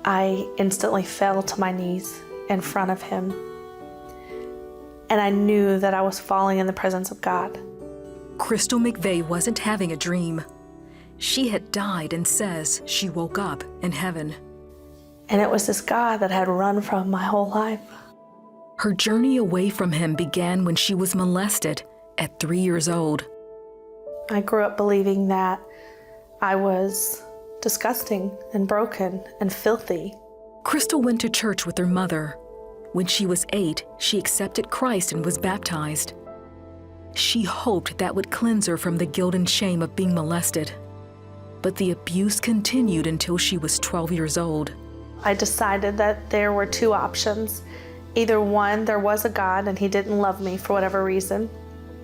I instantly fell to my knees in front of him. And I knew that I was falling in the presence of God. Crystal McVeigh wasn't having a dream. She had died and says she woke up in heaven. And it was this God that I had run from my whole life. Her journey away from him began when she was molested at 3 years old. I grew up believing that I was disgusting and broken and filthy. Crystal went to church with her mother. When she was 8, she accepted Christ and was baptized. She hoped that would cleanse her from the guilt and shame of being molested. But the abuse continued until she was 12 years old. I decided that there were two options. Either one, there was a God and he didn't love me for whatever reason,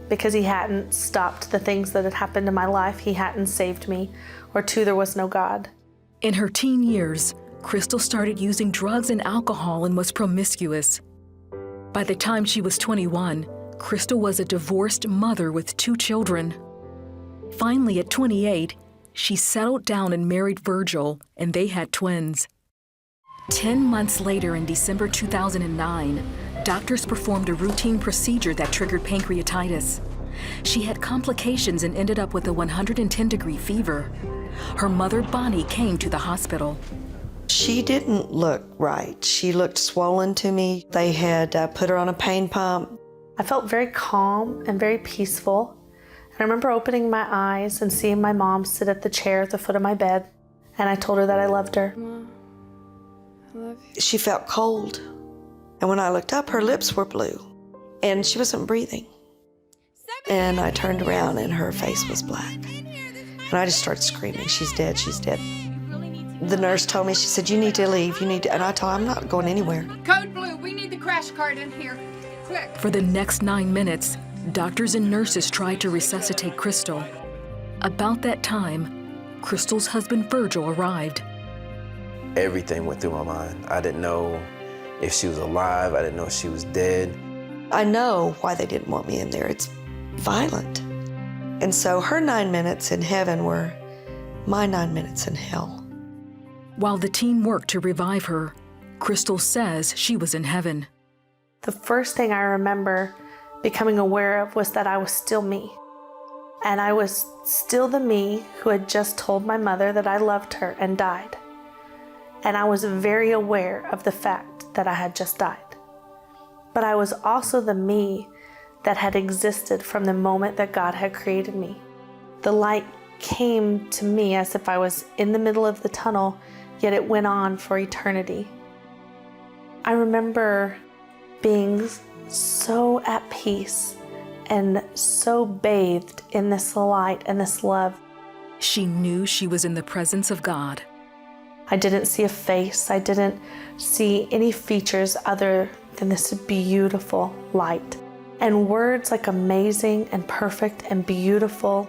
because he hadn't stopped the things that had happened in my life, he hadn't saved me. Or two, there was no God. In her teen years, Crystal started using drugs and alcohol and was promiscuous. By the time she was 21, Crystal was a divorced mother with 2 children. Finally, at 28, she settled down and married Virgil, and they had twins. 10 months later, in December 2009, doctors performed a routine procedure that triggered pancreatitis. She had complications and ended up with a 110-degree fever. Her mother, Bonnie, came to the hospital. She didn't look right. She looked swollen to me. They had put her on a pain pump. I felt very calm and very peaceful. And I remember opening my eyes and seeing my mom sit at the chair at the foot of my bed. And I told her that I loved her. Mom, I love you. She felt cold. And when I looked up, her lips were blue. And she wasn't breathing. And I turned around and her face was black. And I just started screaming, she's dead, she's dead. The nurse told me, she said, you need to leave, you need to, and I told her, I'm not going anywhere. Code Blue, we need the crash cart in here. Quick. For the next 9 minutes, doctors and nurses tried to resuscitate Crystal. About that time, Crystal's husband Virgil arrived. Everything went through my mind. I didn't know if she was alive, I didn't know if she was dead. I know why they didn't want me in there. It's violent. And so her 9 minutes in heaven were my 9 minutes in hell. While the team worked to revive her, Crystal says she was in heaven. The first thing I remember becoming aware of was that I was still me. And I was still the me who had just told my mother that I loved her and died. And I was very aware of the fact that I had just died. But I was also the me that had existed from the moment that God had created me. The light came to me as if I was in the middle of the tunnel, yet it went on for eternity. I remember being so at peace and so bathed in this light and this love. She knew she was in the presence of God. I didn't see a face. I didn't see any features other than this beautiful light. And words like amazing and perfect and beautiful,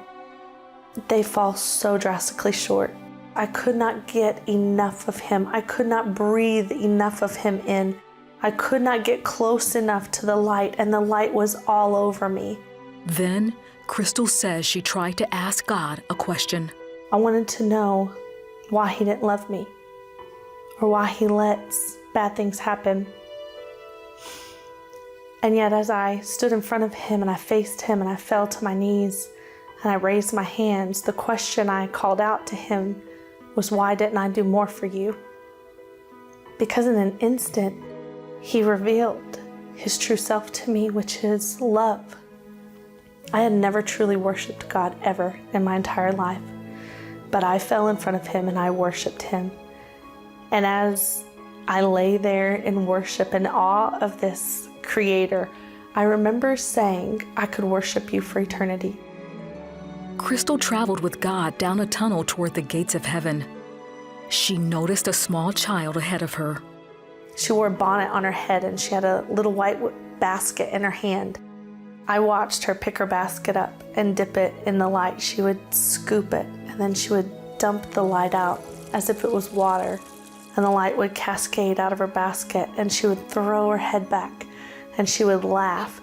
they fall so drastically short. I could not get enough of him. I could not breathe enough of him in. I could not get close enough to the light, and the light was all over me. Then, Crystal says she tried to ask God a question. I wanted to know why he didn't love me, or why he lets bad things happen. And yet as I stood in front of him and I faced him and I fell to my knees and I raised my hands, the question I called out to him was, why didn't I do more for you? Because in an instant, he revealed his true self to me, which is love. I had never truly worshiped God ever in my entire life, but I fell in front of him and I worshiped him. And as I lay there in worship and awe of this Creator, I remember saying I could worship you for eternity. Crystal traveled with God down a tunnel toward the gates of heaven. She noticed a small child ahead of her. She wore a bonnet on her head and she had a little white basket in her hand. I watched her pick her basket up and dip it in the light. She would scoop it and then she would dump the light out as if it was water, and the light would cascade out of her basket, and she would throw her head back and she would laugh.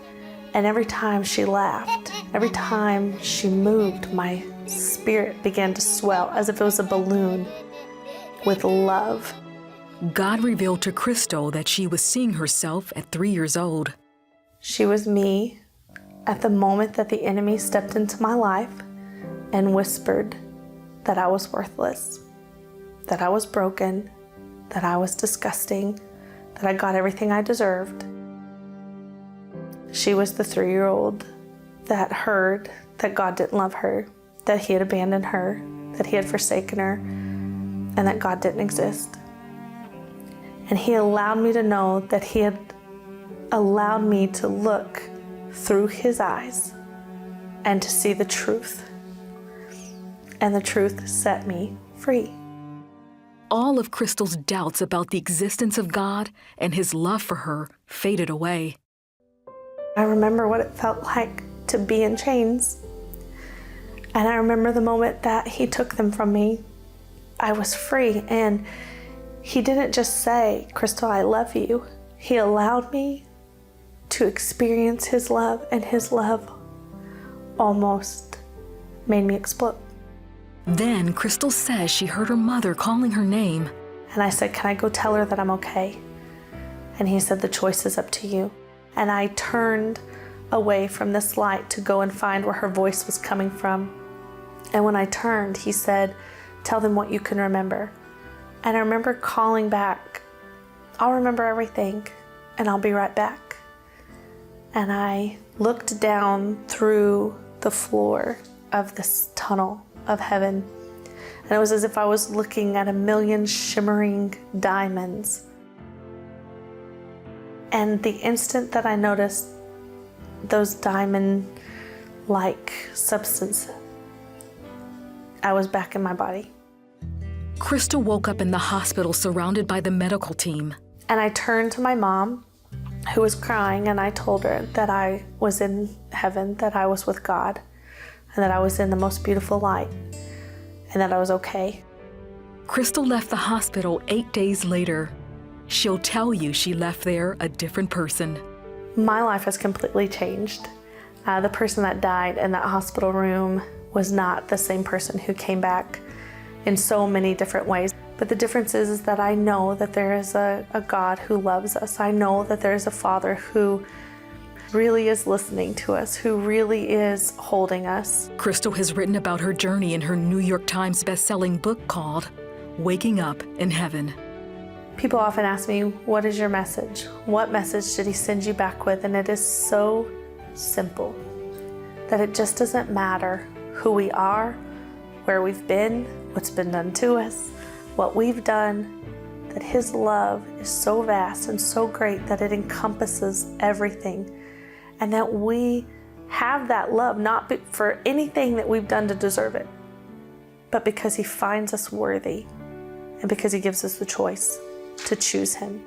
And every time she laughed, every time she moved, my spirit began to swell as if it was a balloon with love. God revealed to Crystal that she was seeing herself at 3 years old. She was me at the moment that the enemy stepped into my life and whispered that I was worthless, that I was broken, that I was disgusting, that I got everything I deserved. She was the 3-year-old that heard that God didn't love her, that He had abandoned her, that He had forsaken her, and that God didn't exist. And He allowed me to know that He had allowed me to look through His eyes and to see the truth. And the truth set me free. All of Crystal's doubts about the existence of God and His love for her faded away. I remember what it felt like to be in chains. And I remember the moment that He took them from me. I was free, and He didn't just say, "Crystal, I love you." He allowed me to experience His love, and His love almost made me explode. Then Crystal says she heard her mother calling her name. And I said, "Can I go tell her that I'm okay?" And He said, "The choice is up to you." And I turned away from this light to go and find where her voice was coming from. And when I turned, He said, "Tell them what you can remember." And I remember calling back, "I'll remember everything, and I'll be right back." And I looked down through the floor of this tunnel of heaven, and it was as if I was looking at 1,000,000 shimmering diamonds. And the instant that I noticed those diamond-like substance, I was back in my body. Crystal woke up in the hospital surrounded by the medical team. And I turned to my mom, who was crying, and I told her that I was in heaven, that I was with God, and that I was in the most beautiful light, and that I was okay. Crystal left the hospital 8 days later. She'll tell you she left there a different person. My life has completely changed. The person that died in that hospital room was not the same person who came back in so many different ways. But the difference is that I know that there is a God who loves us. I know that there is a Father who really is listening to us, who really is holding us. Crystal has written about her journey in her New York Times best-selling book called Waking Up in Heaven. People often ask me, "What is your message? What message did He send you back with?" And it is so simple that it just doesn't matter who we are, where we've been, what's been done to us, what we've done, that His love is so vast and so great that it encompasses everything. And that we have that love not for anything that we've done to deserve it, but because He finds us worthy and because He gives us the choice to choose Him.